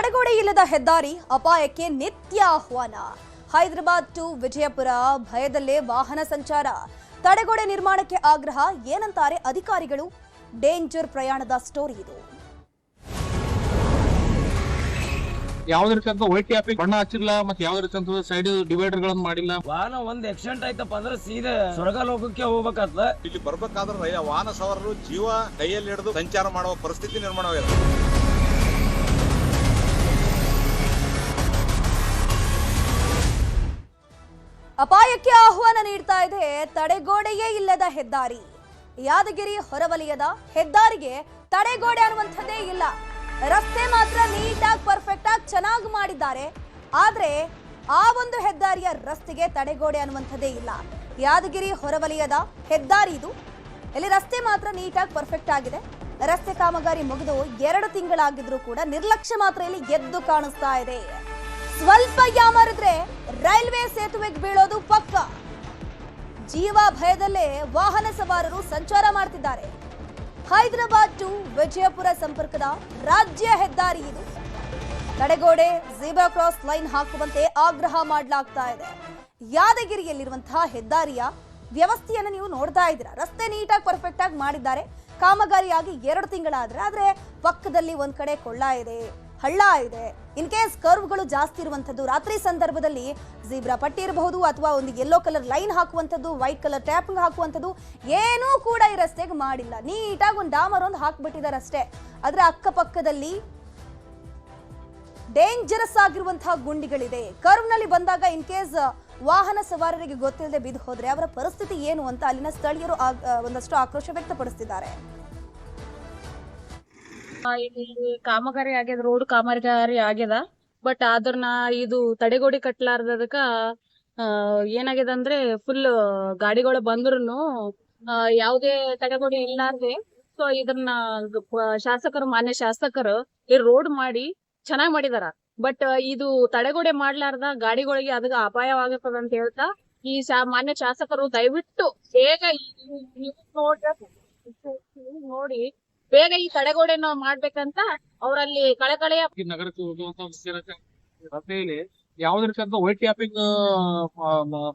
ತಡೆಗೋಡೆ ಇಲ್ಲದ ಹೆದ್ದಾರಿ ಅಪಾಯಕ್ಕೆ ನಿತ್ಯ ಆಹ್ವಾನ. ಹೈದರಾಬಾದ್ ಟು ವಿಜಯಪುರ ಭಯದಲ್ಲೇ ವಾಹನ ಸಂಚಾರ. ತಡೆಗೋಡೆ ನಿರ್ಮಾಣಕ್ಕೆ ಆಗ್ರಹ, ಏನಂತಾರೆ ಅಧಿಕಾರಿಗಳು? ಡೇಂಜರ್ ಪ್ರಯಾಣದ ಸ್ಟೋರಿ ಇದು. ಯಾವ್ದು ರೀತಿ ವೈಟ್ ಟ್ಯಾಪಿಂಗ್ ಬಣ್ಣ ಹಚ್ಚಿಲ್ಲ, ಮತ್ತೆ ಯಾವ್ದು ರೀತಿ ಸೈಡ್ ಡಿವೈಡರ್ ಗಳನ್ನ ಮಾಡಿಲ್ಲ. ವಾಹನ ಒಂದ್ ಆಕ್ಸಿಡೆಂಟ್ ಆಯ್ತಪ್ಪ ಅಂದ್ರೆ ಸೀದಾ ಸ್ವರ್ಗ ಲೋಕಕ್ಕೆ ಹೋಗ್ಬೇಕಾಗ್ತದ. ಇಲ್ಲಿ ಬರ್ಬೇಕಾದ್ರೆ ವಾಹನ ಸವಾರರು ಜೀವ ಕೈಯಲ್ಲಿ ಹಿಡಿದು ಸಂಚಾರ ಮಾಡುವ ಪರಿಸ್ಥಿತಿ ನಿರ್ಮಾಣವಾಗಿದೆ. ಅಪಾಯಕ್ಕೆ ಆಹ್ವಾನ ನೀಡ್ತಾ ಇದೆ ತಡೆಗೋಡೆಯೇ ಇಲ್ಲದ ಹೆದ್ದಾರಿ. ಯಾದಗಿರಿ ಹೊರವಲಯದ ಹೆದ್ದಾರಿಗೆ ತಡೆಗೋಡೆ ಅನ್ನುವಂಥದ್ದೇ ಇಲ್ಲ. ರಸ್ತೆ ಮಾತ್ರ ನೀಟಾಗಿ ಪರ್ಫೆಕ್ಟ್ ಆಗಿ ಚೆನ್ನಾಗಿ ಮಾಡಿದ್ದಾರೆ. ಆದ್ರೆ ಆ ಒಂದು ಹೆದ್ದಾರಿಯ ರಸ್ತೆಗೆ ತಡೆಗೋಡೆ ಅನ್ನುವಂಥದ್ದೇ ಇಲ್ಲ. ಯಾದಗಿರಿ ಹೊರವಲಯದ ಹೆದ್ದಾರಿ ಇದು. ಇಲ್ಲಿ ರಸ್ತೆ ಮಾತ್ರ ನೀಟಾಗಿ ಪರ್ಫೆಕ್ಟ್ ಆಗಿದೆ. ರಸ್ತೆ ಕಾಮಗಾರಿ ಮುಗಿದು 2 ತಿಂಗಳಾಗಿದ್ರೂ ಕೂಡ ನಿರ್ಲಕ್ಷ್ಯ ಮಾತ್ರ ಇಲ್ಲಿ ಎದ್ದು ಕಾಣಿಸ್ತಾ ಇದೆ. ಸ್ವಲ್ಪ ಯಾಮಾರಿದ್ರೆ ರೈಲ್ವೆ ಸೇತುವೆಗೆ ಬೀಳೋದು ಪಕ್ಕ. ಜೀವ ಭಯದಲ್ಲೇ ವಾಹನ ಸವಾರರು ಸಂಚಾರ ಮಾಡ್ತಿದ್ದಾರೆ. ಹೈದರಾಬಾದ್ ಟು ವಿಜಯಪುರ ಸಂಪರ್ಕದ ರಾಜ್ಯ ಹೆದ್ದಾರಿ ಇದು. ತಡೆಗೋಡೆ, ಝೀಬ್ರಾ ಕ್ರಾಸ್ ಲೈನ್ ಹಾಕುವಂತೆ ಆಗ್ರಹ ಮಾಡಲಾಗ್ತಾ ಇದೆ. ಯಾದಗಿರಿಯಲ್ಲಿರುವಂತಹ ಹೆದ್ದಾರಿಯ ವ್ಯವಸ್ಥೆಯನ್ನು ನೀವು ನೋಡ್ತಾ ಇದ್ದೀರಾ. ರಸ್ತೆ ನೀಟಾಗಿ ಪರ್ಫೆಕ್ಟ್ ಆಗಿ ಮಾಡಿದ್ದಾರೆ. ಕಾಮಗಾರಿಯಾಗಿ 2 ತಿಂಗಳಾದ್ರೆ, ಆದ್ರೆ ಪಕ್ಕದಲ್ಲಿ ಒಂದ್ ಕಡೆ ಕೊಳ್ಳ ಇದೆ, ಹಳ್ಳ ಇದೆ. ಇನ್ ಕೇಸ್ ಕರ್ವ್ಗಳು ಜಾಸ್ತಿ ಇರುವಂತದ್ದು, ರಾತ್ರಿ ಸಂದರ್ಭದಲ್ಲಿ ಝೀಬ್ರಾ ಪಟ್ಟಿ ಇರಬಹುದು, ಅಥವಾ ಒಂದು ಯೆಲ್ಲೋ ಕಲರ್ ಲೈನ್ ಹಾಕುವಂಥದ್ದು, ವೈಟ್ ಕಲರ್ ಟ್ಯಾಪಿಂಗ್ ಹಾಕುವಂಥದ್ದು ಏನೂ ಕೂಡ ಈ ರಸ್ತೆಗೆ ಮಾಡಿಲ್ಲ. ನೀಟಾಗಿ ಒಂದು ಡಾಮರ್ ಒಂದು ಹಾಕ್ಬಿಟ್ಟಿದ್ದಾರೆ ಅಷ್ಟೇ. ಅದರ ಅಕ್ಕಪಕ್ಕದಲ್ಲಿ ಡೇಂಜರಸ್ ಆಗಿರುವಂತಹ ಗುಂಡಿಗಳಿದೆ. ಕರ್ವ್ ನಲ್ಲಿ ಬಂದಾಗ ಇನ್ ಕೇಸ್ ವಾಹನ ಸವಾರರಿಗೆ ಗೊತ್ತಿಲ್ಲದೆ ಬಿದ್ದು ಹೋದ್ರೆ ಅವರ ಪರಿಸ್ಥಿತಿ ಏನು ಅಂತ ಅಲ್ಲಿನ ಸ್ಥಳೀಯರು ಒಂದಷ್ಟು ಆಕ್ರೋಶ ವ್ಯಕ್ತಪಡಿಸುತ್ತಿದ್ದಾರೆ. ಇಲ್ಲಿ ಕಾಮಗಾರಿ ಆಗ್ಯದ, ರೋಡ್ ಕಾಮಗಾರಿ ಆಗ್ಯದ. ಬಟ್ ಅದನ್ನ ಇದು ತಡೆಗೋಡೆ ಕಟ್ಲಾರ್ದದಕ್ಕ ಏನಾಗ್ಯದ ಅಂದ್ರೆ ಫುಲ್ ಗಾಡಿಗಳು ಬಂದ್ರುನು ಯಾವುದೇ ತಡೆಗೋಡೆ ಇಲ್ಲಾರ್ದೆ ಸೊ ಇದನ್ನ ಶಾಸಕರು, ಮಾನ್ಯ ಶಾಸಕರು ಈ ರೋಡ್ ಮಾಡಿ ಚೆನ್ನಾಗ್ ಮಾಡಿದಾರ. ಬಟ್ ಇದು ತಡೆಗೋಡೆ ಮಾಡ್ಲಾರ್ದ ಗಾಡಿಗಳಿಗೆ ಅದಕ್ಕೆ ಅಪಾಯವಾಗುತ್ತದ ಅಂತ ಹೇಳ್ತಾ ಈ ಮಾನ್ಯ ಶಾಸಕರು ದಯವಿಟ್ಟು ಬೇಗ ನೋಡಿ ಬೇಗ ಈ ತಡೆಗೋಡೆನ ಮಾಡ್ಬೇಕಂತ ಅವರಲ್ಲಿ ಕಳಕಳೆಯ ನಗರಕ್ಕೆ ಹೋಗುವಂತ ರಸ್ತೆಯಲ್ಲಿ ಯಾವ್ದು ರೀತಿ ವೈಟ್ ಟ್ಯಾಪಿಂಗ್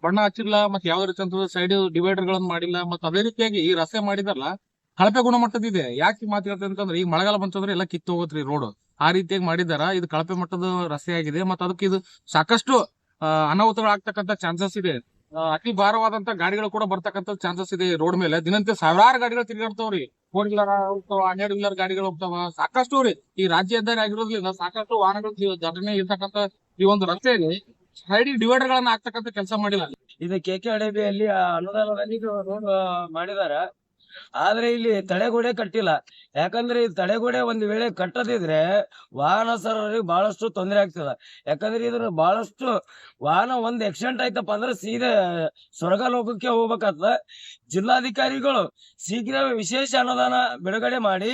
ಬಣ್ಣ ಹಚ್ಚಿಲ್ಲ, ಮತ್ತೆ ಯಾವ್ದು ರೀತಿ ಸೈಡ್ ಡಿವೈಡರ್ ಗಳನ್ನ ಮಾಡಿಲ್ಲ. ಮತ್ತೆ ಅದೇ ರೀತಿಯಾಗಿ ಈ ರಸ್ತೆ ಮಾಡಿದಾರಲ್ಲ ಕಳಪೆ ಗುಣಮಟ್ಟದಿದೆ. ಯಾಕೆ ಮಾತು ಹೇಳ್ತೇನೆ ಅಂತಂದ್ರೆ, ಈಗ ಮಳೆಗಾಲ ಬಂತಂದ್ರೆ ಎಲ್ಲ ಕಿತ್ತು ಹೋಗತ್ರಿ ರೋಡ್. ಆ ರೀತಿಯಾಗಿ ಮಾಡಿದಾರ. ಇದು ಕಳಪೆ ಮಟ್ಟದ ರಸ್ತೆ ಆಗಿದೆ. ಮತ್ತೆ ಅದಕ್ಕೆ ಇದು ಸಾಕಷ್ಟು ಅನಾಹುತಗಳಾಗ್ತಕ್ಕಂತ ಚಾನ್ಸಸ್ ಇದೆ. ಅತಿ ಭಾರವಾದಂತ ಗಾಡಿಗಳು ಕೂಡ ಬರ್ತಕ್ಕಂತ ಚಾನ್ಸಸ್ ಇದೆ ರೋಡ್ ಮೇಲೆ. ದಿನಂತೆ ಸಾವಿರಾರು ಗಾಡಿಗಳು ತಿರುಗಾಡ್ತಾವ್ರಿ. 4 ವೀಲರ್ ಹೋಗ್ತಾವ, 12 ವೀಲರ್ ಗಾಡಿಗಳು ಹೋಗ್ತಾವ. ಸಾಕಷ್ಟು ರೀ ಈ ರಾಜ್ಯ ಹೆದ್ದಾರಿ ಆಗಿರೋದ್ರಿಂದ ಸಾಕಷ್ಟು ವಾಹನಗಳು ಘಟನೆ ಇರ್ತಕ್ಕಂತ ಈ ಒಂದು ರಸ್ತೆಯಲ್ಲಿ ಸೈಡ್ ಡಿವೈಡರ್ ಗಳನ್ನ ಹಾಕ್ತಕ್ಕಂತ ಕೆಲಸ ಮಾಡಿಲ್ಲ. ಇದು KKRDBಯಲ್ಲಿ ಅನುದಾನದಲ್ಲಿ ರೋಡ್ ಮಾಡಿದಾರ. ಆದ್ರೆ ಇಲ್ಲಿ ತಡೆಗೋಡೆ ಕಟ್ಟಿಲ್ಲ. ಯಾಕಂದ್ರೆ ಈ ತಡೆಗೋಡೆ ಒಂದ್ ವೇಳೆ ಕಟ್ಟದಿದ್ರೆ ವಾಹನ ಸವಾರರಿಗೆ ಬಹಳಷ್ಟು ತೊಂದರೆ ಆಗ್ತದ. ಯಾಕಂದ್ರೆ ಇದ್ರ ಬಹಳಷ್ಟು ವಾಹನ ಒಂದ್ ಆಕ್ಸಿಡೆಂಟ್ ಆಯ್ತಪ್ಪ ಅಂದ್ರೆ ಸೀದಾ ಸ್ವರ್ಗ ಲೋಕಕ್ಕೆ ಹೋಗ್ಬೇಕಾಗ್ತದ. ಜಿಲ್ಲಾಧಿಕಾರಿಗಳು ಶೀಘ್ರ ವಿಶೇಷ ಅನುದಾನ ಬಿಡುಗಡೆ ಮಾಡಿ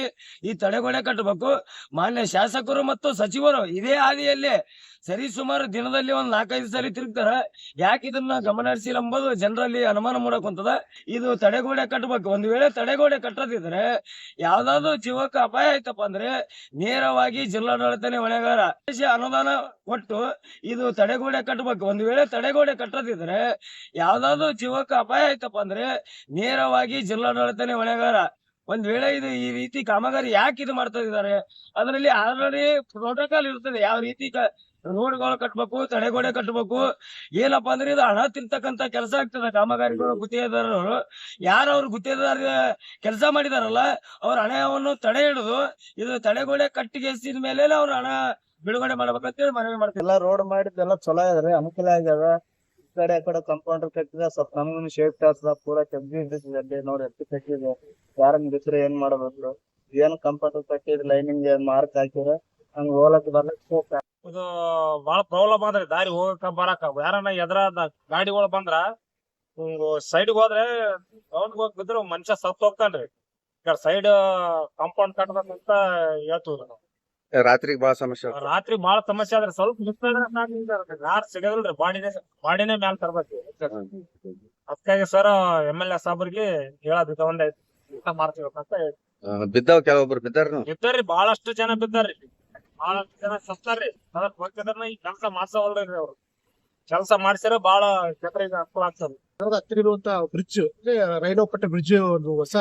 ಈ ತಡೆಗೋಡೆ ಕಟ್ಟಬೇಕು. ಮಾನ್ಯ ಶಾಸಕರು ಮತ್ತು ಸಚಿವರು ಇದೇ ಹಾದಿಯಲ್ಲಿ ಸರಿ ಸುಮಾರು ದಿನದಲ್ಲಿ 4-5 ಸರಿ ತಿರುಗ್ತಾರ. ಯಾಕೆ ಇದನ್ನ ಗಮನ ಹರಿಸಿಲ್ಲ ಎಂಬುದು ಜನರಲ್ಲಿ ಅನುಮಾನ ಮೂಡಕುಂತದ. ಇದು ತಡೆಗೋಡೆ ಕಟ್ಟಬೇಕು. ಒಂದ್ ವೇಳೆ ತಡೆಗೋಡೆ ಕಟ್ಟದಿದ್ರೆ ಯಾವ್ದಾದ್ರು ಜೀವಕ್ಕೆ ಅಪಾಯ ಆಯ್ತಪ್ಪ ಅಂದ್ರೆ ನೇರವಾಗಿ ಜಿಲ್ಲಾಡಳಿತನೇ ಹೊಣೆಗಾರ. ಅನುದಾನ ಕೊಟ್ಟು ಇದು ತಡೆಗೋಡೆ ಕಟ್ಟಬೇಕು. ಒಂದ್ ವೇಳೆ ತಡೆಗೋಡೆ ಕಟ್ಟದಿದ್ರೆ ಯಾವ್ದಾದ್ರು ಜೀವಕ್ಕೆ ಅಪಾಯ ಆಯ್ತಪ್ಪ ಅಂದ್ರೆ ನೇರವಾಗಿ ಜಿಲ್ಲಾಡಳಿತನೇ ಹೊಣೆಗಾರ. ಒಂದ್ ವೇಳೆ ಇದು ಈ ರೀತಿ ಕಾಮಗಾರಿ ಯಾಕೆ ಇದು ಮಾಡ್ತಾ ಇದ್ದಾರೆ, ಅದರಲ್ಲಿ ಆಲ್ರೆಡಿ ಪ್ರೋಟೋಕಾಲ್ ಇರ್ತದೆ. ಯಾವ ರೀತಿ ರೋಡ್ಗಳು ಕಟ್ಬೇಕು, ತಡೆಗೋಡೆ ಕಟ್ಟಬೇಕು. ಏನಪ್ಪಾ ಅಂದ್ರೆ ಇದು ಹಣ ತಿಂತಕ್ಕಂತ ಕೆಲಸ ಆಗ್ತದೆ. ಕಾಮಗಾರಿಗಳು ಗುತ್ತಿಗೆದಾರರು ಯಾರು ಅವ್ರು ಗುತ್ತಿಗೆದಾರ ಕೆಲಸ ಮಾಡಿದಾರಲ್ಲ ಅವ್ರ ಹಣವನ್ನು ತಡೆ ಹಿಡಿದು ಇದು ತಡೆಗೋಡೆ ಕಟ್ಟಿಗೆಸಿದ ಮೇಲೆ ಅವ್ರ ಹಣ ಬಿಡುಗಡೆ ಮಾಡ್ಬೇಕಂತೇಳಿ ಮನವಿ ಮಾಡ್ತೀವಿ. ಎಲ್ಲ ರೋಡ್ ಮಾಡಿದ್ದೆಲ್ಲ ಚಲೋ ಇದ್ರೆ ಅನುಕೂಲ ಆಗ್ಯದ. ಈ ಕಡೆ ಆ ಕಡೆ ಕಂಪೌಂಡರ್ ಕಟ್ಟಿದ್ರೆ ಸ್ವಲ್ಪ ನಮಗೂ ಸೇಫ್ಟಿ ಆಗ್ತದ. ಪೂರಾ ಕೆಬ್ಬಿ ಇರ್ತದೆ ನೋಡಿ, ಎತ್ತಿ ಕಟ್ಟಿದ್ರೆ ಯಾರನ್ನ ಬಿಟ್ರೆ ಏನ್ ಮಾಡಬೇಕು. ಏನ್ ಕಂಪೌಂಡರ್ ಕಟ್ಟಿದ್ರೆ ಲೈನಿಂಗ್ ಮಾರ್ಕ್ ಹಾಕಿದ್ರೆ ಹಂಗ ಹೋಲಕ್ ಬರ್ಲಕ್ ಇದು ಬಾಳ ಪ್ರಾಬ್ಲಮ್ ಆದ್ರಿ. ದಾರಿ ಹೋಗಕ ಬರಾಕ ಯಾರನ್ನ ಎದ್ರ ಗಾಡಿಗಳು ಬಂದ್ರ ಸೈಡ್ ಹೋದ್ರೆ ರೌಂಡ್ ಹೋಗಿ ಬಿದ್ರು ಮನುಷ್ಯ ಸತ್ ಹೋಗ್ತಾನ್ರಿ. ಸೈಡ್ ಕಾಂಪೌಂಡ್ ಕಟ್ಟಬೇಕಂತ ಹೇಳ್ತೀವಿ ನಾವು. ರಾತ್ರಿಗೆ ಬಹಳ ಸಮಸ್ಯೆ, ರಾತ್ರಿ ಬಹಳ ಸಮಸ್ಯೆ ಆದ್ರೆ ಸ್ವಲ್ಪ ಯಾರು ಸಿಗದಲ್ರಿ. ಬಾಡಿನೇ ಮ್ಯಾಲ ತರ್ಬೇಕು. ಅದಕ್ಕಾಗಿ ಸರ್ MLA ಸಾಬ್ರಿಗೆ ಹೇಳೋದು ಒಂದ್ ಮಾಡ್ತೀವಿ ಅಂತ ಬಿದ್ದಾವ್ ಕೆಲವೊಬ್ರು ಬಿದ್ದಾರ ಬಿದ್ದಾರ್ರಿ. ಬಹಳಷ್ಟು ಜನ ಬಿದ್ದಾರ್ರಿ. ಬಹಳಷ್ಟು ಜನ ಸತ್ತಾರ್ರಿ ಅದಕ್ ಹೋಗ್ತಿದ್ರ ಈ ಕೆಲಸ ಮಾಡ್ಸವಲ್ರಿ ಅವ್ರು. ಕೆಲಸ ಮಾಡ್ಸಿರ ಬಹಳ ಜನರಿಗೆ ಅನುಕೂಲ ಆಗ್ತದೆ. ಹತ್ತಿರ ಇರುವಂತ ಬ್ರಿಡ್ಜ್ ರೈಲೋಪಟ್ಟೆ ಬ್ರಿಡ್ಜ್ ಒಂದು ಹೊಸ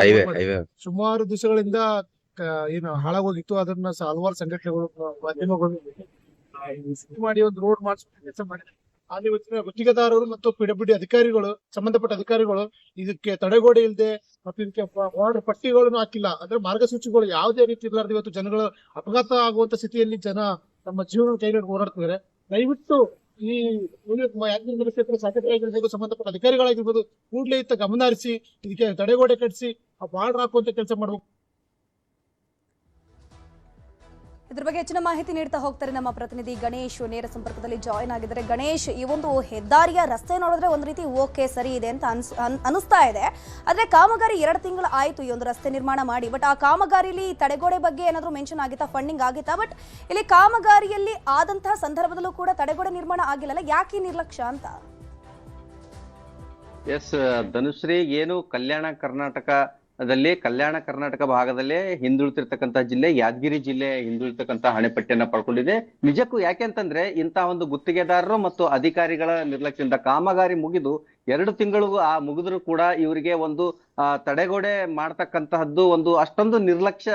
ಸುಮಾರು ದಿವಸಗಳಿಂದ ಏನು ಹಾಳಾಗೋಗಿತ್ತು. ಅದನ್ನ ಹಲವಾರು ಸಂಘಟನೆಗಳು ಮಾಧ್ಯಮಗಳು ಮಾಡಿ ಒಂದು ರೋಡ್ ಮಾಡಿಸುವ ಕೆಲಸ ಮಾಡಿದ್ದಾರೆ. ಆದ್ರೆ ಇವತ್ತಿನ ಗುತ್ತಿಗೆದಾರರು ಮತ್ತು PWD ಅಧಿಕಾರಿಗಳು, ಸಂಬಂಧಪಟ್ಟ ಅಧಿಕಾರಿಗಳು ಇದಕ್ಕೆ ತಡೆಗೋಡೆ ಇಲ್ಲದೆ ಮತ್ತು ಇದಕ್ಕೆ ವಾರ್ಡ್ ಪಟ್ಟಿಗಳನ್ನು ಹಾಕಿಲ್ಲ. ಅಂದ್ರೆ ಮಾರ್ಗಸೂಚಿಗಳು ಯಾವುದೇ ರೀತಿ ಇರಲಾರ್ದು ಇವತ್ತು ಜನಗಳು ಅಪಘಾತ ಆಗುವಂತ ಸ್ಥಿತಿಯಲ್ಲಿ ಜನ ತಮ್ಮ ಜೀವನ ಕೈಗೊಂಡು ಹೋರಾಡ್ತಿದ್ದಾರೆ. ದಯವಿಟ್ಟು ಈ ಯಾದಗಿರಿ ಕ್ಷೇತ್ರ ಶಾಸಕರಾಗಿರ್ಬೋದು, ಸಂಬಂಧಪಟ್ಟ ಅಧಿಕಾರಿಗಳಾಗಿರ್ಬೋದು, ಕೂಡಲೇ ಇತ್ತ ಗಮನ ಹರಿಸಿ ಇದಕ್ಕೆ ತಡೆಗೋಡೆ ಕಟ್ಟಿಸಿ ಆ ಬಾರ್ಡರ್ ಹಾಕುವಂತ ಕೆಲಸ ಮಾಡಬೇಕು. ಇದ್ರ ಬಗ್ಗೆ ಹೆಚ್ಚಿನ ಮಾಹಿತಿ ನೀಡ್ತಾ ಹೋಗ್ತಾರೆ ನಮ್ಮ ಪ್ರತಿನಿಧಿ ಗಣೇಶ್ ನೇರ ಸಂಪರ್ಕದಲ್ಲಿ ಜಾಯಿನ್ ಆಗಿದ್ದಾರೆ. ಗಣೇಶ್, ಈ ಒಂದು ಹೆದ್ದಾರಿಯ ರಸ್ತೆ ನೋಡಿದ್ರೆ ಒಂದು ರೀತಿ ಓಕೆ ಸರಿ ಇದೆ ಅಂತ ಅನಿಸ್ತಾ ಇದೆ. ಆದ್ರೆ ಕಾಮಗಾರಿ 2 ತಿಂಗಳು ಆಯ್ತು ಈ ಒಂದು ರಸ್ತೆ ನಿರ್ಮಾಣ ಮಾಡಿ. ಬಟ್ ಆ ಕಾಮಗಾರಿಯಲ್ಲಿ ತಡೆಗೋಡೆ ಬಗ್ಗೆ ಏನಾದ್ರು ಮೆನ್ಷನ್ ಆಗಿತ್ತಾ, ಫಂಡಿಂಗ್ ಆಗಿತ್ತಾ? ಬಟ್ ಇಲ್ಲಿ ಕಾಮಗಾರಿಯಲ್ಲಿ ಆದಂತಹ ಸಂದರ್ಭದಲ್ಲೂ ಕೂಡ ತಡೆಗೋಡೆ ನಿರ್ಮಾಣ ಆಗಿಲ್ಲಲ್ಲ, ಯಾಕೆ ನಿರ್ಲಕ್ಷ್ಯ ಅಂತ? ಎಸ್ ಧನುಶ್ರೀ, ಏನು ಕಲ್ಯಾಣ ಕರ್ನಾಟಕ ಭಾಗದಲ್ಲೇ ಹಿಂದುಳಿತಿರ್ತಕ್ಕಂಥ ಜಿಲ್ಲೆ ಯಾದಗಿರಿ ಜಿಲ್ಲೆ ಹಿಂದುಳಿತಕ್ಕಂಥ ಹಣೆಪಟ್ಟಿಯನ್ನ ಪಡ್ಕೊಂಡಿದೆ. ನಿಜಕ್ಕೂ ಯಾಕೆಂತಂದ್ರೆ ಇಂತಹ ಒಂದು ಗುತ್ತಿಗೆದಾರರು ಮತ್ತು ಅಧಿಕಾರಿಗಳ ನಿರ್ಲಕ್ಷ್ಯದಿಂದ ಕಾಮಗಾರಿ ಮುಗಿದು 2 ತಿಂಗಳು ಮುಗಿದ್ರು ಕೂಡ ಇವರಿಗೆ ಒಂದು ತಡೆಗೋಡೆ ಮಾಡ್ತಕ್ಕಂತಹದ್ದು ಒಂದು ಅಷ್ಟೊಂದು ನಿರ್ಲಕ್ಷ್ಯ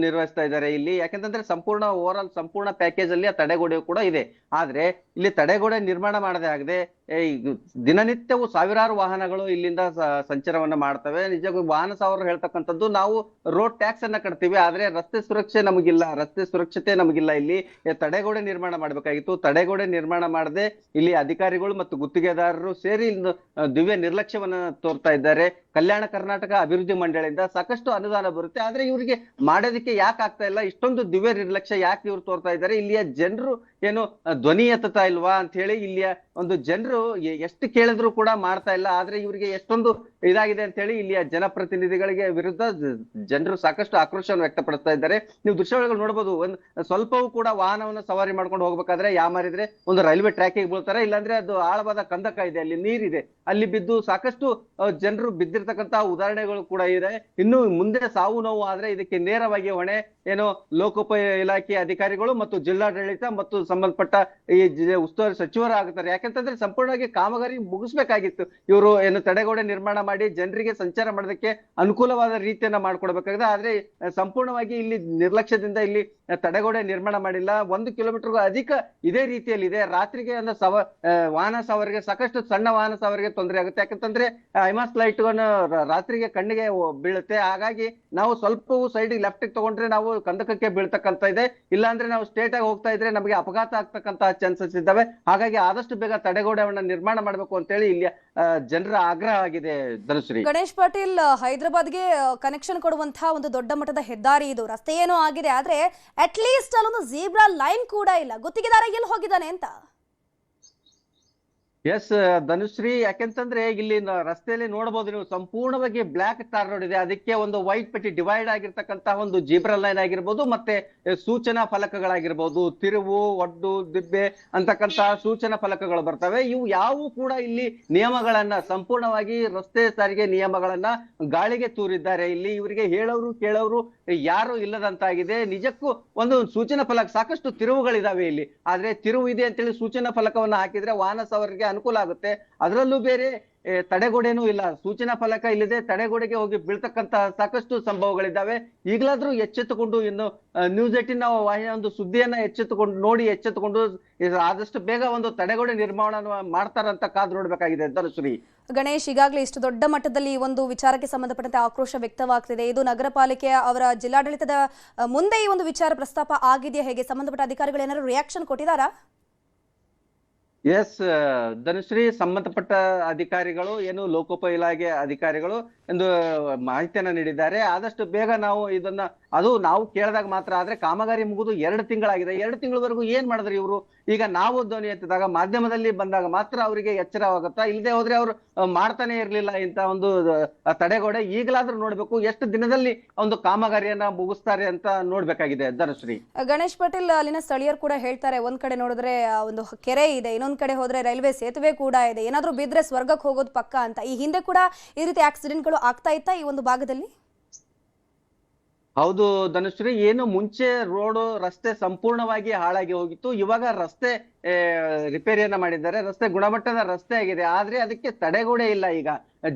ನಿರ್ವಹಿಸ್ತಾ ಇದ್ದಾರೆ ಇಲ್ಲಿ. ಯಾಕೆಂತಂದ್ರೆ ಸಂಪೂರ್ಣ ಪ್ಯಾಕೇಜ್ ಅಲ್ಲಿ ಆ ತಡೆಗೋಡೆ ಕೂಡ ಇದೆ. ಆದ್ರೆ ಇಲ್ಲಿ ತಡೆಗೋಡೆ ನಿರ್ಮಾಣ ಮಾಡದೆ ಆಗದೆ ದಿನನಿತ್ಯವೂ ಸಾವಿರಾರು ವಾಹನಗಳು ಇಲ್ಲಿಂದ ಸಂಚಾರವನ್ನ ಮಾಡ್ತವೆ. ನಿಜಕ್ಕೂ ವಾಹನ ಸಾವಿರ ಹೇಳ್ತಕ್ಕಂಥದ್ದು ನಾವು ರೋಡ್ ಟ್ಯಾಕ್ಸ್ ಅನ್ನ ಕಟ್ತೀವಿ, ಆದ್ರೆ ರಸ್ತೆ ಸುರಕ್ಷತೆ ನಮಗಿಲ್ಲ. ಇಲ್ಲಿ ತಡೆಗೋಡೆ ನಿರ್ಮಾಣ ಮಾಡ್ಬೇಕಾಗಿತ್ತು. ತಡೆಗೋಡೆ ನಿರ್ಮಾಣ ಮಾಡದೆ ಇಲ್ಲಿ ಅಧಿಕಾರಿಗಳು ಮತ್ತು ಗುತ್ತಿಗೆದಾರರು ಸೇರಿ ದಿವ್ಯ ನಿರ್ಲಕ್ಷ್ಯವನ್ನ ತೋರ್ತಾ ಇದ್ದಾರೆ. ಕಲ್ಯಾಣ ಕರ್ನಾಟಕ ಅಭಿವೃದ್ಧಿ ಮಂಡಳಿಯಿಂದ ಸಾಕಷ್ಟು ಅನುದಾನ ಬರುತ್ತೆ, ಆದ್ರೆ ಇವರಿಗೆ ಮಾಡೋದಕ್ಕೆ ಯಾಕೆ ಆಗ್ತಾ ಇಲ್ಲ? ಇಷ್ಟೊಂದು ದಿವ್ಯ ನಿರ್ಲಕ್ಷ್ಯ ಯಾಕೆ ಇವ್ರು ತೋರ್ತಾ ಇದ್ದಾರೆ? ಇಲ್ಲಿಯ ಜನರು ಏನು ಧ್ವನಿ ಎತ್ತುತ್ತಾ ಇಲ್ವಾ ಅಂತ ಹೇಳಿ ಇಲ್ಲಿಯ ಒಂದು ಜನರು ಎಷ್ಟು ಕೇಳಿದ್ರು ಕೂಡ ಮಾಡ್ತಾ ಇಲ್ಲ. ಆದ್ರೆ ಇವರಿಗೆ ಎಷ್ಟೊಂದು ಇದಾಗಿದೆ ಅಂತ ಹೇಳಿ ಇಲ್ಲಿಯ ಜನಪ್ರತಿನಿಧಿಗಳಿಗೆ ವಿರುದ್ಧ ಜನರು ಸಾಕಷ್ಟು ಆಕ್ರೋಶವನ್ನು ವ್ಯಕ್ತಪಡಿಸ್ತಾ ಇದ್ದಾರೆ. ನೀವು ದೃಶ್ಯಗಳು ನೋಡಬಹುದು, ಒಂದು ಸ್ವಲ್ಪವೂ ಕೂಡ ವಾಹನವನ್ನು ಸವಾರಿ ಮಾಡ್ಕೊಂಡು ಹೋಗ್ಬೇಕಾದ್ರೆ ಯಾಮಾರಿದ್ರೆ ಒಂದು ರೈಲ್ವೆ ಟ್ರ್ಯಾಕಿಗೆ ಬೀಳ್ತಾರೆ, ಇಲ್ಲಾಂದ್ರೆ ಅದು ಆಳವಾದ ಕಂದಕ ಇದೆ, ಅಲ್ಲಿ ನೀರಿದೆ, ಅಲ್ಲಿ ಬಿದ್ದು ಸಾಕಷ್ಟು ಜನರು ಬಿದ್ದಿರ್ತಕ್ಕಂತಹ ಉದಾಹರಣೆಗಳು ಕೂಡ ಇದೆ. ಇನ್ನು ಮುಂದೆ ಸಾವು ನೋವು ಆದ್ರೆ ಇದಕ್ಕೆ ನೇರವಾಗಿ ಹೊಣೆ ಏನು ಲೋಕೋಪಯೋಗಿ ಇಲಾಖೆ ಅಧಿಕಾರಿಗಳು ಮತ್ತು ಜಿಲ್ಲಾಡಳಿತ ಮತ್ತು ಸಂಬಂಧಪಟ್ಟ ಈ ಉಸ್ತುವಾರಿ ಸಚಿವರು ಆಗುತ್ತಾರೆ. ಯಾಕಂತಂದ್ರೆ ಸಂಪೂರ್ಣವಾಗಿ ಕಾಮಗಾರಿ ಮುಗಿಸ್ಬೇಕಾಗಿತ್ತು. ಇವರು ಏನು ತಡೆಗೋಡೆ ನಿರ್ಮಾಣ ಮಾಡಿ ಜನರಿಗೆ ಸಂಚಾರ ಮಾಡೋದಕ್ಕೆ ಅನುಕೂಲವಾದ ರೀತಿಯನ್ನ ಮಾಡ್ಕೊಡ್ಬೇಕಾಗಿದೆ. ಆದ್ರೆ ಸಂಪೂರ್ಣವಾಗಿ ಇಲ್ಲಿ ನಿರ್ಲಕ್ಷ್ಯದಿಂದ ಇಲ್ಲಿ ತಡೆಗೋಡೆ ನಿರ್ಮಾಣ ಮಾಡಿಲ್ಲ. 1 ಕಿಲೋಮೀಟರ್ಗೂ ಅಧಿಕ ಇದೇ ರೀತಿಯಲ್ಲಿ ಇದೆ. ರಾತ್ರಿಗೆ ವಾಹನ ಸವಾರಿಗೆ ಸಾಕಷ್ಟು ಸಣ್ಣ ವಾಹನ ಸವಾರಿಗೆ ತೊಂದರೆ ಆಗುತ್ತೆ. ಯಾಕಂತಂದ್ರೆ ಐಮಾಸ್ ಲೈಟ್ ರಾತ್ರಿಗೆ ಕಣ್ಣಿಗೆ ಬೀಳುತ್ತೆ. ಹಾಗಾಗಿ ನಾವು ಸ್ವಲ್ಪವೂ ಸೈಡ್ ಲೆಫ್ಟ್ ತಗೊಂಡ್ರೆ ನಾವು ಕಂದಕಕ್ಕೆ ಬೀಳ್ತಕ್ಕಂತ ಇದೆ, ಇಲ್ಲಾಂದ್ರೆ ನಾವು ಸ್ಟ್ರೇಟ್ ಆಗಿ ಹೋಗ್ತಾ ಇದ್ರೆ ನಮಗೆ ಅಪಘಾತ ಆಗ್ತಕ್ಕಂತಹ ಚಾನ್ಸಸ್ ಇದ್ದಾವೆ. ಹಾಗಾಗಿ ಆದಷ್ಟು ಬೇಗ ತಡೆಗೋಡೆಯನ್ನ ನಿರ್ಮಾಣ ಮಾಡಬೇಕು ಅಂತ ಹೇಳಿ ಇಲ್ಲಿಯ ಜನರ ಆಗ್ರಹ ಆಗಿದೆ. ಧನುಶ್ರೀ, ಗಣೇಶ್ ಪಾಟೀಲ್, ಹೈದರಾಬಾದ್ಗೆ ಕನೆಕ್ಷನ್ ಕೊಡುವಂತಹ ಒಂದು ದೊಡ್ಡ ಮಟ್ಟದ ಹೆದ್ದಾರಿ ಇದು. ರಸ್ತೆ ಏನೋ ಆಗಿದೆ, ಆದ್ರೆ ಅಟ್ ಲೀಸ್ಟ್ ಅಲ್ಲೊಂದು ಜೀಬ್ರಾ ಲೈನ್ ಕೂಡ ಇಲ್ಲ. ಗುತ್ತಿಗೆದಾರ ಎಲ್ಲಿ ಹೋಗಿದ್ದಾನೆ ಅಂತ? ಎಸ್ ಧನುಶ್ರೀ, ಯಾಕೆಂತಂದ್ರೆ ಇಲ್ಲಿ ರಸ್ತೆಯಲ್ಲಿ ನೋಡಬಹುದು ನೀವು, ಸಂಪೂರ್ಣವಾಗಿ ಬ್ಲಾಕ್ ಟಾರ್ ರೋಡ್ ಇದೆ. ಅದಕ್ಕೆ ಒಂದು ವೈಟ್ ಪಟ್ಟಿ ಡಿವೈಡ್ ಆಗಿರ್ತಕ್ಕಂತಹ ಒಂದು ಜೀಬ್ರಾ ಲೈನ್ ಆಗಿರ್ಬೋದು, ಮತ್ತೆ ಸೂಚನಾ ಫಲಕಗಳಾಗಿರ್ಬೋದು, ತಿರುವು, ಒಡ್ಡು, ದಿಬ್ಬೆ ಅಂತಕ್ಕಂತಹ ಸೂಚನಾ ಫಲಕಗಳು ಬರ್ತವೆ. ಇವು ಯಾವು ಕೂಡ ಇಲ್ಲಿ ನಿಯಮಗಳನ್ನ ಸಂಪೂರ್ಣವಾಗಿ ರಸ್ತೆ ಸಾರಿಗೆ ನಿಯಮಗಳನ್ನ ಗಾಳಿಗೆ ತೂರಿದ್ದಾರೆ. ಇಲ್ಲಿ ಇವರಿಗೆ ಹೇಳೋರು ಕೇಳೋರು ಯಾರು ಇಲ್ಲದಂತಾಗಿದೆ. ನಿಜಕ್ಕೂ ಒಂದು ಸೂಚನಾ ಫಲಕ, ಸಾಕಷ್ಟು ತಿರುವುಗಳಿದಾವೆ ಇಲ್ಲಿ, ಆದ್ರೆ ತಿರುವು ಇದೆ ಅಂತೇಳಿ ಸೂಚನಾ ಫಲಕವನ್ನ ಹಾಕಿದ್ರೆ ವಾಹನ ಸವಾರರಿಗೆ ಅನುಕೂಲ ಆಗುತ್ತೆ. ಅದರಲ್ಲೂ ಬೇರೆ ತಡೆಗೋಡೆನೂ ಇಲ್ಲ, ಸೂಚನಾ ಫಲಕ ಇಲ್ಲದೆ ತಡೆಗೋಡೆಗೆ ಹೋಗಿ ಬೀಳ್ತಕ್ಕಂತಹ ಸಾಕಷ್ಟು ಸಂಭವಗಳಿದ್ದಾವೆ. ಈಗಲಾದ್ರೂ ಎಚ್ಚೆತ್ತುಕೊಂಡು ಇನ್ನು ನ್ಯೂಸ್ 18 ಒಂದು ಸುದ್ದಿಯನ್ನ ಎಚ್ಚೆತ್ತುಕೊಂಡು ಆದಷ್ಟು ಬೇಗ ಒಂದು ತಡೆಗೋಡೆ ನಿರ್ಮಾಣ ಮಾಡ್ತಾರಂತ ಕಾದು ನೋಡ್ಬೇಕಾಗಿದೆ. ಧನುಶ್ರೀ, ಗಣೇಶ್, ಈಗಾಗಲೇ ಇಷ್ಟು ದೊಡ್ಡ ಮಟ್ಟದಲ್ಲಿ ಈ ಒಂದು ವಿಚಾರಕ್ಕೆ ಸಂಬಂಧಪಟ್ಟಂತೆ ಆಕ್ರೋಶ ವ್ಯಕ್ತವಾಗ್ತಿದೆ. ಇದು ನಗರ ಪಾಲಿಕೆ ಅವರ ಜಿಲ್ಲಾಡಳಿತದ ಮುಂದೆ ಈ ಒಂದು ವಿಚಾರ ಪ್ರಸ್ತಾಪ ಆಗಿದೆಯಾ? ಹೇಗೆ ಸಂಬಂಧಪಟ್ಟ ಅಧಿಕಾರಿಗಳು ಏನಾದ್ರು ರಿಯಾಕ್ಷನ್ ಕೊಟ್ಟಿದ್ದಾರಾ? ಎಸ್ ಧನುಶ್ರೀ, ಸಂಬಂಧಪಟ್ಟ ಅಧಿಕಾರಿಗಳು ಏನು ಲೋಕೋಪಯೋಗಿ ಇಲಾಖೆ ಅಧಿಕಾರಿಗಳು ಎಂದು ಮಾಹಿತಿಯನ್ನ ನೀಡಿದ್ದಾರೆ. ಆದಷ್ಟು ಬೇಗ ನಾವು ಇದನ್ನ, ಅದು ನಾವು ಕೇಳಿದಾಗ ಮಾತ್ರ. ಆದ್ರೆ ಕಾಮಗಾರಿ ಮುಗಿದು 2 ತಿಂಗಳಾಗಿದೆ. 2 ತಿಂಗಳವರೆಗೂ ಏನ್ ಮಾಡಿದ್ರು ಇವರು? ಈಗ ನಾವು ಧ್ವನಿ ಎತ್ತಿದಾಗ ಮಾಧ್ಯಮದಲ್ಲಿ ಬಂದಾಗ ಮಾತ್ರ ಅವರಿಗೆ ಎಚ್ಚರವಾಗುತ್ತಾ? ಇಲ್ಲದೆ ಹೋದ್ರೆ ಅವರು ಮಾಡ್ತಾನೆ ಇರ್ಲಿಲ್ಲ ಇಂತ ಒಂದು ತಡೆಗೋಡೆ. ಈಗಲಾದ್ರೂ ನೋಡ್ಬೇಕು ಎಷ್ಟು ದಿನದಲ್ಲಿ ಒಂದು ಕಾಮಗಾರಿಯನ್ನ ಮುಗಿಸ್ತಾರೆ ಅಂತ ನೋಡ್ಬೇಕಾಗಿದೆ. ಧನುಶ್ರೀ, ಗಣೇಶ್ ಪಾಟೀಲ್, ಅಲ್ಲಿನ ಸ್ಥಳೀಯರು ಕೂಡ ಹೇಳ್ತಾರೆ, ಒಂದ್ ಕಡೆ ನೋಡಿದ್ರೆ ಒಂದು ಕೆರೆ ಇದೆ, ಇನ್ನೊಂದ್ ಕಡೆ ಹೋದ್ರೆ ರೈಲ್ವೆ ಸೇತುವೆ ಕೂಡ ಇದೆ, ಏನಾದ್ರೂ ಬಿದ್ರೆ ಸ್ವರ್ಗಕ್ಕೆ ಹೋಗೋದು ಪಕ್ಕ ಅಂತ. ಈ ಹಿಂದೆ ಕೂಡ ಈ ರೀತಿ ಆಕ್ಸಿಡೆಂಟ್ಗಳು ಆಗ್ತಾ ಇತ್ತಾ ಈ ಒಂದು ಭಾಗದಲ್ಲಿ? ಹೌದು ಧನುಶ್ರೀ, ಏನು ಮುಂಚೆ ರೋಡು ರಸ್ತೆ ಸಂಪೂರ್ಣವಾಗಿ ಹಾಳಾಗಿ ಹೋಗಿತ್ತು. ಇವಾಗ ರಸ್ತೆ ರಿಪೇರಿಯನ್ನ ಮಾಡಿದ್ದಾರೆ. ರಸ್ತೆ ಗುಣಮಟ್ಟದ ರಸ್ತೆ ಆಗಿದೆ, ಆದ್ರೆ ಅದಕ್ಕೆ ತಡೆಗೋಡೆ ಇಲ್ಲ. ಈಗ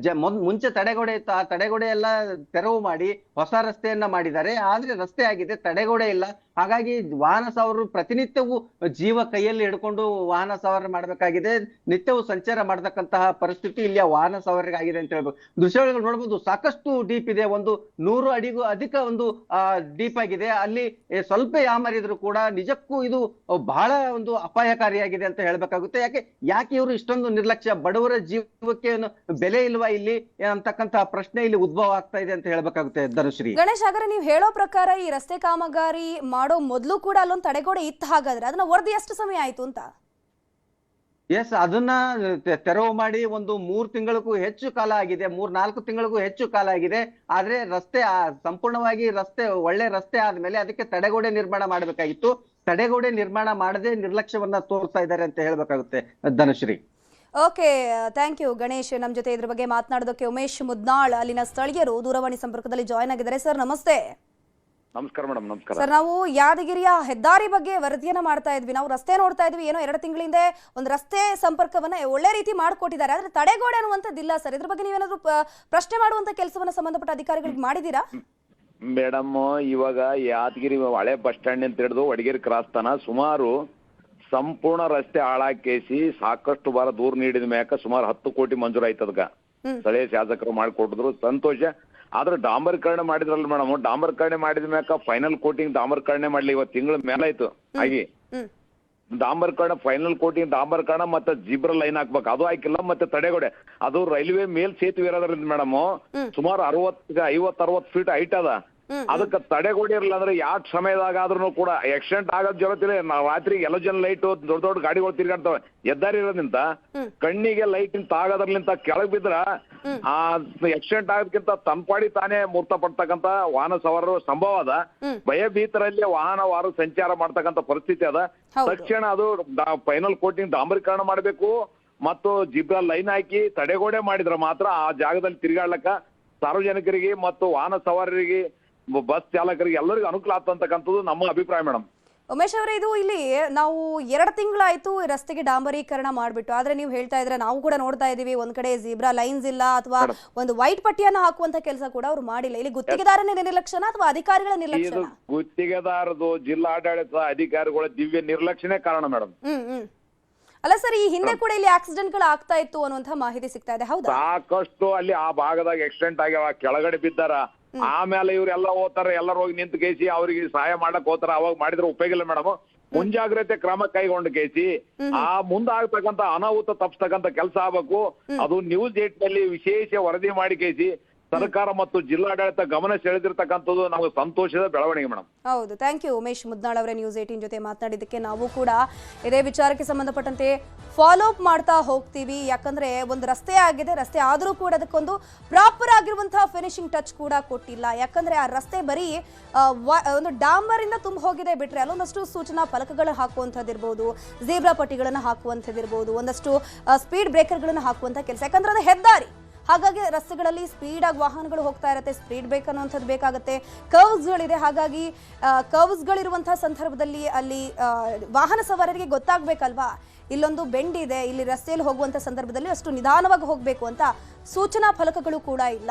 ಮುಂಚೆ ತಡೆಗೋಡೆ ಇತ್ತು, ಆ ತಡೆಗೋಡೆ ಎಲ್ಲ ತೆರವು ಮಾಡಿ ಹೊಸ ರಸ್ತೆಯನ್ನ ಮಾಡಿದ್ದಾರೆ. ಆದ್ರೆ ರಸ್ತೆ ಆಗಿದೆ, ತಡೆಗೋಡೆ ಇಲ್ಲ. ಹಾಗಾಗಿ ವಾಹನ ಸವಾರರು ಪ್ರತಿನಿತ್ಯವೂ ಜೀವ ಕೈಯಲ್ಲಿ ಹಿಡ್ಕೊಂಡು ವಾಹನ ಸವಾರ ಮಾಡ್ಬೇಕಾಗಿದೆ. ನಿತ್ಯವೂ ಸಂಚಾರ ಮಾಡತಕ್ಕಂತಹ ಪರಿಸ್ಥಿತಿ ಇಲ್ಲಿಯ ವಾಹನ ಸವಾರರಿಗಾಗಿದೆ ಅಂತ ಹೇಳ್ಬೇಕು. ದೃಶ್ಯಗಳು ನೋಡ್ಬೋದು, ಸಾಕಷ್ಟು ಡೀಪ್ ಇದೆ. ಒಂದು 100 ಅಡಿಗೂ ಅಧಿಕ ಒಂದು ಡೀಪ್ ಆಗಿದೆ. ಅಲ್ಲಿ ಸ್ವಲ್ಪ ಯಾಮರಿದ್ರು ಕೂಡ ನಿಜಕ್ಕೂ ಇದು ಬಹಳ ಒಂದು ಅಪಾಯಕಾರಿಯಾಗಿದೆ ಅಂತ ಹೇಳ್ಬೇಕಾಗುತ್ತೆ. ಯಾಕೆ ಇವರು ಇಷ್ಟೊಂದು ನಿರ್ಲಕ್ಷ್ಯ, ಬಡವರ ಜೀವಕ್ಕೆ ಬೆಲೆ ಇಲ್ವಾ ಇಲ್ಲಿ ಅಂತಕ್ಕಂತಹ ಪ್ರಶ್ನೆ ಇಲ್ಲಿ ಉದ್ಭವ ಆಗ್ತಾ ಇದೆ ಅಂತ ಹೇಳ್ಬೇಕಾಗುತ್ತೆ ಧನುಶ್ರೀ. ಗಣೇಶ್, ಹಾಗಾದ್ರೆ ನೀವು ಹೇಳೋ ಪ್ರಕಾರ ಈ ರಸ್ತೆ ಕಾಮಗಾರಿ ಮಾಡೋ ಮೊದಲು ಕೂಡ ಅಲ್ಲೊಂದು ತಡೆಗೋಡೆ ಇತ್ತು, ಹಾಗಾದ್ರೆ ಅದನ್ನ ಒಡೆದು ಎಷ್ಟು ಸಮಯ ಆಯ್ತು ಅಂತ? ಎಸ್, ಅದನ್ನ ತೆರವು ಮಾಡಿ ಒಂದು 3 ತಿಂಗಳಿಗೂ ಹೆಚ್ಚು ಕಾಲ ಆಗಿದೆ, 3-4 ತಿಂಗಳಿಗೂ ಹೆಚ್ಚು ಕಾಲ ಆಗಿದೆ. ಆದ್ರೆ ರಸ್ತೆ ಸಂಪೂರ್ಣವಾಗಿ ಒಳ್ಳೆ ರಸ್ತೆ ಆದ್ಮೇಲೆ ಅದಕ್ಕೆ ತಡೆಗೋಡೆ ನಿರ್ಮಾಣ ಮಾಡಬೇಕಾಗಿತ್ತು. ತಡೆಗೋಡೆ ನಿರ್ಮಾಣ ಮಾಡದೆ ನಿರ್ಲಕ್ಷ್ಯವನ್ನ ತೋರಿಸ್ತಾ ಇದ್ದಾರೆ ಅಂತ ಹೇಳ್ಬೇಕಾಗುತ್ತೆ Dhanushree. Okay, thank you Ganesh. ನಮ್ಮ ಜೊತೆ ಇದ್ರ ಬಗ್ಗೆ ಮಾತನಾಡೋದಕ್ಕೆ ಉಮೇಶ್ ಮುದ್ನಾಳ್, ಅಲ್ಲಿನ ಸ್ಥಳೀಯರು ದೂರವಾಣಿ ಸಂಪರ್ಕದಲ್ಲಿ ಜಾಯ್ನ್ ಆಗಿದ್ದಾರೆ. ಸರ್ ನಮಸ್ತೆ. ನಮಸ್ಕಾರ ಮೇಡಮ್. ನಮಸ್ಕಾರ ಸರ್, ನಾವು ಯಾದಗಿರಿಯ ಹೆದ್ದಾರಿ ಬಗ್ಗೆ ವರದಿಯನ್ನ ಮಾಡ್ತಾ ಇದ್ವಿ. ನಾವು ರಸ್ತೆ ನೋಡ್ತಾ ಇದ್ವಿ, ಏನೋ 2 ತಿಂಗಳಿಂದ ಒಂದು ರಸ್ತೆ ಸಂಪರ್ಕವನ್ನ ಒಳ್ಳೆ ರೀತಿ ಮಾಡಿಕೊಟ್ಟಿದ್ದಾರೆ, ಆದ್ರೆ ತಡೆಗೋಡೆ ಅನ್ನುವಂಥದ್ದಿಲ್ಲ ಸರ್. ಇದ್ರ ಬಗ್ಗೆ ನೀವೇನಾದ್ರೂ ಪ್ರಶ್ನೆ ಮಾಡುವಂತ ಕೆಲಸವನ್ನ ಸಂಬಂಧಪಟ್ಟ ಅಧಿಕಾರಿಗಳಿಗೆ ಮಾಡಿದೀರಾ? ಮೇಡಮ್, ಇವಾಗ ಯಾದಗಿರಿ ಹಳೆ ಬಸ್ ಸ್ಟ್ಯಾಂಡ್ ಅಂತ ಹಿಡಿದು ವಡಗೇರಿ ಕ್ರಾಸ್ ತನ ಸುಮಾರು ಸಂಪೂರ್ಣ ರಸ್ತೆ ಹಾಳಾಕೇಸಿ ಸಾಕಷ್ಟು ಬಾರ ದೂರ ನೀಡಿದ ಮ್ಯಾಕ ಸುಮಾರು 10 ಕೋಟಿ ಮಂಜೂರಾಯ್ತದಕ. ಸ್ಥಳೀಯ ಶಾಸಕರು ಮಾಡಿಕೊಟ್ಟಿದ್ರು, ಸಂತೋಷ. ಆದ್ರೆ ಡಾಂಬರೀಕರಣ ಮಾಡಿದ್ರಲ್ಲ ಮೇಡಮ್, ಡಾಂಬರೀಕರಣ ಮಾಡಿದ ಮ್ಯಾಕ ಫೈನಲ್ ಕೋಟಿಂಗ್ ಡಾಂಬರೀಕರಣ ಮಾಡ್ಲಿ ಇವತ್ತು ತಿಂಗಳ ಮೇಲಾಯ್ತು. ಹಾಗೆ ಡಾಂಬರೀಕರಣ ಫೈನಲ್ ಕೋಟಿಂಗ್ ಡಾಂಬರೀಕರಣ ಮತ್ತೆ ಜಿಬ್ರ ಲೈನ್ ಹಾಕ್ಬೇಕು, ಅದು ಹಾಕಿಲ್ಲ. ಮತ್ತೆ ತಡೆಗೋಡೆ, ಅದು ರೈಲ್ವೆ ಮೇಲ್ ಸೇತುವೆ ಇರೋದ್ರಿಂದ ಮೇಡಮ್ ಸುಮಾರು 50-60 ಫೀಟ್ ಹೈಟ್ ಅದ. ಅದಕ್ಕೆ ತಡೆಗೋಡೆ ಇರಲ್ಲ ಅಂದ್ರೆ ಯಾವ ಸಮಯದಾಗ ಆದ್ರೂ ಕೂಡ ಆಕ್ಸಿಡೆಂಟ್ ಆಗೋದ್ ಜೊತೆ ರಾತ್ರಿ ಎಲೋಜನ್ ಲೈಟ್ ದೊಡ್ಡ ದೊಡ್ಡ ಗಾಡಿಗಳು ತಿರ್ಗಾಡ್ತವೆ. ಹೆದ್ದಾರಿ ಇರೋದ್ರಿಂದ ಕಣ್ಣಿಗೆ ಲೈಟ್ ತಾಗೋದ್ರಲಿಂತ ಕೆಳಗ್ ಬಿದ್ರ ಆ ಆಕ್ಸಿಡೆಂಟ್ ಆಗೋದಕ್ಕಿಂತ ತನ್ಪಾಡಿ ತಾನೇ ಮೂರ್ತ ಪಡ್ತಕ್ಕಂತ ವಾಹನ ಸವಾರರು ಸಂಭವ ಅದ. ಭಯಭೀತರಲ್ಲಿ ವಾಹನವಾರು ಸಂಚಾರ ಮಾಡ್ತಕ್ಕಂತ ಪರಿಸ್ಥಿತಿ ಅದ. ತಕ್ಷಣ ಅದು ಫೈನಲ್ ಕೋಟಿಂಗ್ ಡಾಂಬರೀಕರಣ ಮಾಡಬೇಕು ಮತ್ತು ಜಿಬ್ರಾ ಲೈನ್ ಹಾಕಿ ತಡೆಗೋಡೆ ಮಾಡಿದ್ರ ಮಾತ್ರ ಆ ಜಾಗದಲ್ಲಿ ತಿರುಗಾಡ್ಲಕ್ಕ ಸಾರ್ವಜನಿಕರಿಗೆ ಮತ್ತು ವಾಹನ ಸವಾರರಿಗೆ, ಬಸ್ ಚಾಲಕರಿಗೆ ಎಲ್ಲರಿಗೂ ಅನುಕೂಲ ಆಗ್ತಕ್ಕಂಥದ್ದು ನಮ್ಮ ಅಭಿಪ್ರಾಯ ಮೇಡಮ್. ಉಮೇಶ್ ಅವರೇ, ಇದು ಇಲ್ಲಿ ನಾವು 2 ತಿಂಗಳಾಯ್ತು ರಸ್ತೆಗೆ ಡಾಂಬರೀಕರಣ ಮಾಡ್ಬಿಟ್ಟು, ಆದ್ರೆ ನೀವು ಹೇಳ್ತಾ ಇದ್ರೆ ನಾವು ಕೂಡ ನೋಡ್ತಾ ಇದೀವಿ, ಒಂದ್ ಕಡೆ ಜೀಬ್ರಾ ಲೈನ್ಸ್ ಇಲ್ಲ ಅಥವಾ ಒಂದು ವೈಟ್ ಪಟ್ಟಿಯನ್ನ ಹಾಕುವಂತ ಕೆಲಸ ಕೂಡ ಅವ್ರು ಮಾಡಿಲ್ಲ. ಇಲ್ಲಿ ಗುತ್ತಿಗೆದಾರನೇ ನಿರ್ಲಕ್ಷ್ಯನ ಅಥವಾ ಅಧಿಕಾರಿಗಳ ನಿರ್ಲಕ್ಷ್ಯನ? ಗುತ್ತಿಗೆದಾರದು ಜಿಲ್ಲಾಡಳಿತ ಅಧಿಕಾರಿಗಳ ದಿವ್ಯ ನಿರ್ಲಕ್ಷ್ಯನೇ ಕಾರಣ ಮೇಡಮ್. ಅಲ್ಲ ಸರ್, ಈ ಹಿಂದೆ ಕೂಡ ಇಲ್ಲಿ ಆಕ್ಸಿಡೆಂಟ್ ಗಳು ಆಗ್ತಾ ಇತ್ತು ಅನ್ನುವಂತ ಮಾಹಿತಿ ಸಿಗ್ತಾ ಇದೆ, ಹೌದಾ? ಸಾಕಷ್ಟು ಅಲ್ಲಿ ಆ ಭಾಗದಾಗ ಆಕ್ಸಿಡೆಂಟ್ ಆಗ್ಯಾವ, ಕೆಳಗಡೆ ಬಿದ್ದಾರ. ಆಮೇಲೆ ಇವ್ರೆಲ್ಲ ಹೋಗ್ತಾರ, ಎಲ್ಲರೂ ಹೋಗಿ ನಿಂತು ಕೇಸಿ ಅವ್ರಿಗೆ ಸಹಾಯ ಮಾಡಕ್ ಹೋಗ್ತಾರ. ಅವಾಗ ಮಾಡಿದ್ರೆ ಉಪಯೋಗ ಇಲ್ಲ ಮೇಡಮ್. ಮುಂಜಾಗ್ರತೆ ಕ್ರಮ ಕೈಗೊಂಡು ಕೇಸಿ ಆ ಮುಂದಾಗ್ತಕ್ಕಂತ ಅನಾಹುತ ತಪ್ಪಿಸ್ತಕ್ಕಂತ ಕೆಲಸ ಆಗ್ಬೇಕು. ಅದು ನ್ಯೂಸ್ 8 ನಲ್ಲಿ ವಿಶೇಷ ವರದಿ ಮಾಡಿ ಕೇಸಿ ಸರ್ಕಾರ ಮತ್ತು ಜಿಲ್ಲಾಡಳಿತ ಗಮನ ಸೆಳೆದಿರ್ತಕ್ಕಂಥದ್ದು ನಮಗೆ ಸಂತೋಷದ ಬೆಳವಣಿಗೆ ಮೇಡಮ್. ಹೌದು, ಥ್ಯಾಂಕ್ ಯು ಉಮೇಶ್ ಮುದ್ನಾಳ್ ಅವರೇ ನ್ಯೂಸ್ 18 ಜೊತೆ ಮಾತನಾಡಿದ್ದಕ್ಕೆ. ನಾವು ಕೂಡ ಇದೇ ವಿಚಾರಕ್ಕೆ ಸಂಬಂಧಪಟ್ಟಂತೆ ಫಾಲೋ ಅಪ್ ಮಾಡ್ತಾ ಹೋಗ್ತೀವಿ. ಯಾಕಂದ್ರೆ ಒಂದು ರಸ್ತೆ ಆಗಿದೆ, ರಸ್ತೆ ಆದರೂ ಕೂಡ ಅದಕ್ಕೊಂದು ಪ್ರಾಪರ್ ಆಗಿರುವಂತಹ ಫಿನಿಶಿಂಗ್ ಟಚ್ ಕೂಡ ಕೊಟ್ಟಿಲ್ಲ. ಯಾಕಂದ್ರೆ ಆ ರಸ್ತೆ ಬರೀ ಒಂದು ಡಾಂಬರ್ ಇಂದ ತುಂಬ ಹೋಗಿದೆ ಬಿಟ್ರೆ ಅಲ್ಲೊಂದಷ್ಟು ಸೂಚನಾ ಫಲಕಗಳನ್ನು ಹಾಕುವಂಥದ್ದಿರ್ಬೋದು, ಜೀಬ್ರಾ ಪಟ್ಟಿಗಳನ್ನು ಹಾಕುವಂಥದ್ದಿರ್ಬೋದು, ಒಂದಷ್ಟು ಸ್ಪೀಡ್ ಬ್ರೇಕರ್ಗಳನ್ನು ಹಾಕುವಂಥ ಕೆಲಸ. ಯಾಕಂದ್ರೆ ಅದು ಹೆದ್ದಾರಿ, ಹಾಗಾಗಿ ರಸ್ತೆಗಳಲ್ಲಿ ಸ್ಪೀಡ್ ಆಗಿ ವಾಹನಗಳು ಹೋಗ್ತಾ ಇರುತ್ತೆ, ಸ್ಪೀಡ್ ಬ್ರೇಕ್ ಅನ್ನುವಂಥದ್ದು ಬೇಕಾಗುತ್ತೆ. ಕರ್ವ್ಸ್ಗಳಿದೆ, ಹಾಗಾಗಿ ಕರ್ವ್ಸ್ಗಳಿರುವಂತಹ ಸಂದರ್ಭದಲ್ಲಿ ಅಲ್ಲಿ ವಾಹನ ಸವಾರರಿಗೆ ಗೊತ್ತಾಗಬೇಕಲ್ವಾ, ಇಲ್ಲೊಂದು ಬೆಂಡ್ ಇದೆ, ಇಲ್ಲಿ ರಸ್ತೆಯಲ್ಲಿ ಹೋಗುವಂಥ ಸಂದರ್ಭದಲ್ಲಿ ಅಷ್ಟು ನಿಧಾನವಾಗಿ ಹೋಗಬೇಕು ಅಂತ ಸೂಚನಾ ಫಲಕಗಳು ಕೂಡ ಇಲ್ಲ.